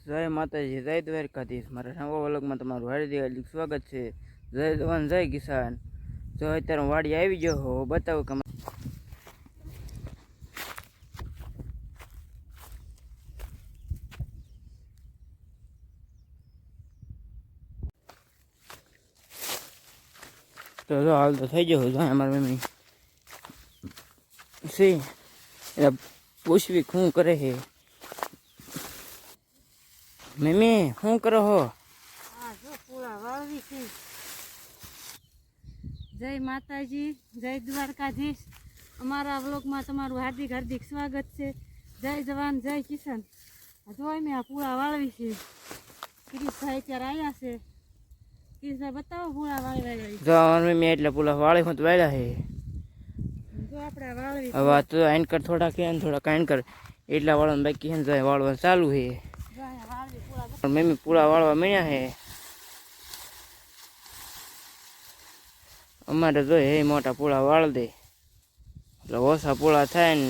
જય માતાજી, જય દ્વારકાધીશ. મારા નવા વ્લોગમાં તમારું હાર્દિક સ્વાગત છે. જય જવાન, જય કિસાન. જો અત્યારે હું વાડી આવી ગયો હો, બતાવું કે તો જો હાલ તો થઈ ગયો. જો અમારી મમ્મી સી એટલે પૂછવી શું કરે છે. મમ્મી શું કરો હો? જય માતાજી, જય દ્વારકાધીશ. અમારા વ્લોગમાં તમારું હાર્દિક હાર્દિક સ્વાગત છે. જય જવાન, જય કિસાન. જોઈ મેં આ પૂળા વાળવી છે. કિરીશભાઈ અત્યારે આવ્યા છે. કિરીશભાઈ બતાવો પૂળા વાળવા. જો અમારી મમ્મી એટલે પૂળા વાળી હું તો વાળ્યા છે. જો આપણે વાળવી હવે તો આઈનકર થોડા કે થોડા કાઈનકર એટલા વાળવાનું બાકી છે. જાય વાળવાનું ચાલુ છે. મમ્મી પૂળા વાળવા મળ્યા છે. અમારે જો એ મોટા પૂળા વાળ દે એટલે ઓછા પૂળા થાય ને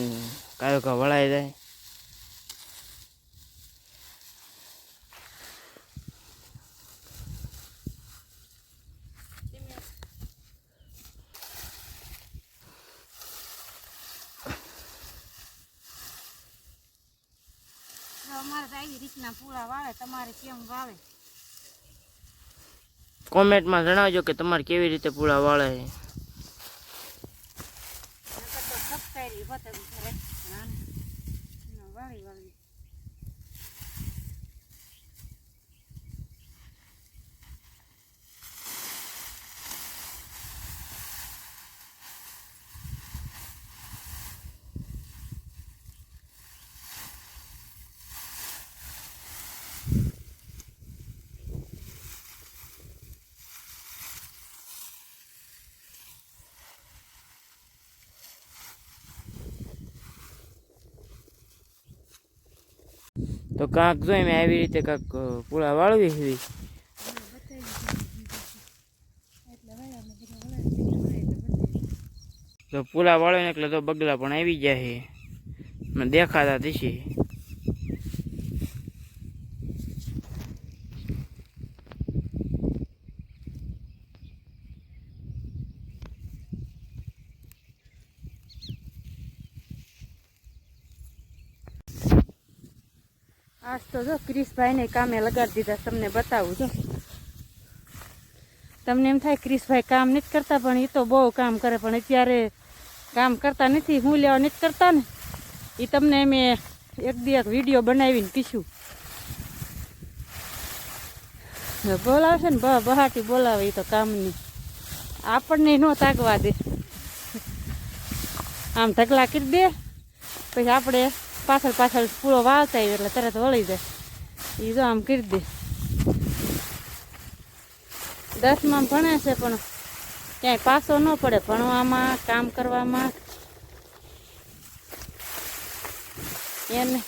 કાયો કા વળાઈ જાય. અમારે આવી રીતના પૂળા વાળે, તમારે કેમ વાળે કોમેન્ટમાં જણાવજો કે તમારે કેવી રીતે પૂળા વાળે છે. વાળી વાળી તો કાંક જોઈ મેં આવી રીતે કાંક પૂળા વાળવી છે. તો પૂળા વાળો ને એટલે તો બગલા પણ આવી ગયા છે. મને દેખાતા થશે. આજ તો જો ક્રિશભાઈને કામે લગાડી દીધા. તમને બતાવું જો. તમને એમ થાય ક્રિશભાઈ કામ નથી કરતા, પણ એ તો બહુ કામ કરે. પણ અત્યારે કામ કરતા નથી, હું લેવા નથી કરતા ને. એ તમને મેં એક વિડીયો બનાવીને કીધું. બોલાવશે ને બહાટી બોલાવે એ તો કામની. આપણને ન તાકવા દે. આમ ઢગલા કરી દે, પછી આપણે પાછળ પાછળ પૂરો વાળતા આવ્યો એટલે તરત વળી જાય. એ જો આમ કરી દે. 10માં ભણે છે પણ ક્યાંય પાસો ન પડે. ભણવામાં, કામ કરવામાં એને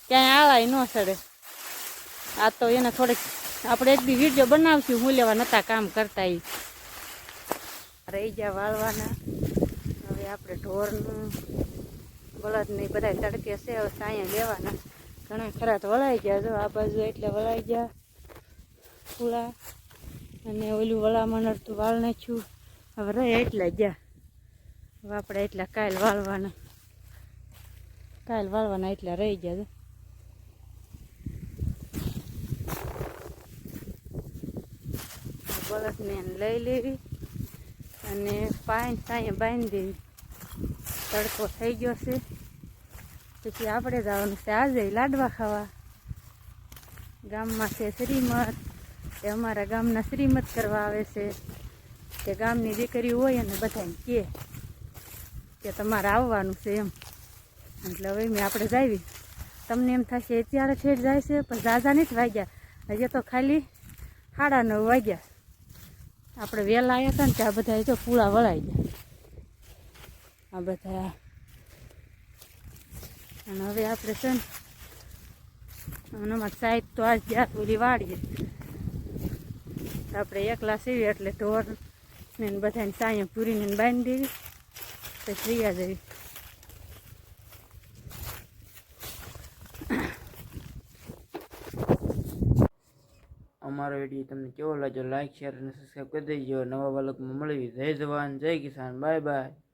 ક્યાંય આળાય ન ચડે. આ તો એને થોડીક આપણે એક દી વિડીયો બનાવશું. હું લેવા નહોતા કામ કરતા. એ રહી ગયા વાળવાના. હવે આપણે ઢોરનું બળદ ને બધા તડકે છે. હવે સાયા લેવાના. ઘણા ખરા તો વળાઈ ગયા. જો આ બાજુ એટલે વળાઈ ગયા પૂળા. અને ઓલું વળામણ અડધું વાળ નાખ્યું. હવે રહે એટલા ગયા. હવે આપણે એટલા કાલ વાળવાના એટલા રહી ગયા. બળદને લઈ લેવી અને પાણી સાયા બાંધી દેવી. તડકો થઈ ગયો છે. પછી આપણે જવાનું છે આજે લાડવા ખાવા. ગામમાં છે શ્રીમત. એ અમારા ગામના શ્રીમત કરવા આવે છે. કે ગામની દીકરી હોય અને બધાને કે તમારે આવવાનું છે એમ. એટલે હવે મેં આપણે જાવી. તમને એમ થશે અત્યારે ઠેઠ જાય છે, પણ ઝાઝા નથી વાગ્યા. હજી તો ખાલી 9:30 વાગ્યા. આપણે વહેલા આવ્યા હતા ને ત્યાં બધા જો પૂળા વળાઈ ગયા. આ બધા અને હવે આપણે છે ને અમારી સાઈડ તો આજ જ્યાં પૂરી વાળીએ. આપણે એકલા સીવીએ એટલે ઢોર ને બધાને સાયા પૂરીને બાંધી દેવી. પછી રિયા જવી. અમારો વિડીયો તમને કેવો લાગ્યો લાઈક શેર અને સબસ્ક્રાઈબ કરી દેજો. નવા વ્લોગમાં મળવી. જય જવાન જય કિસાન. Bye bye.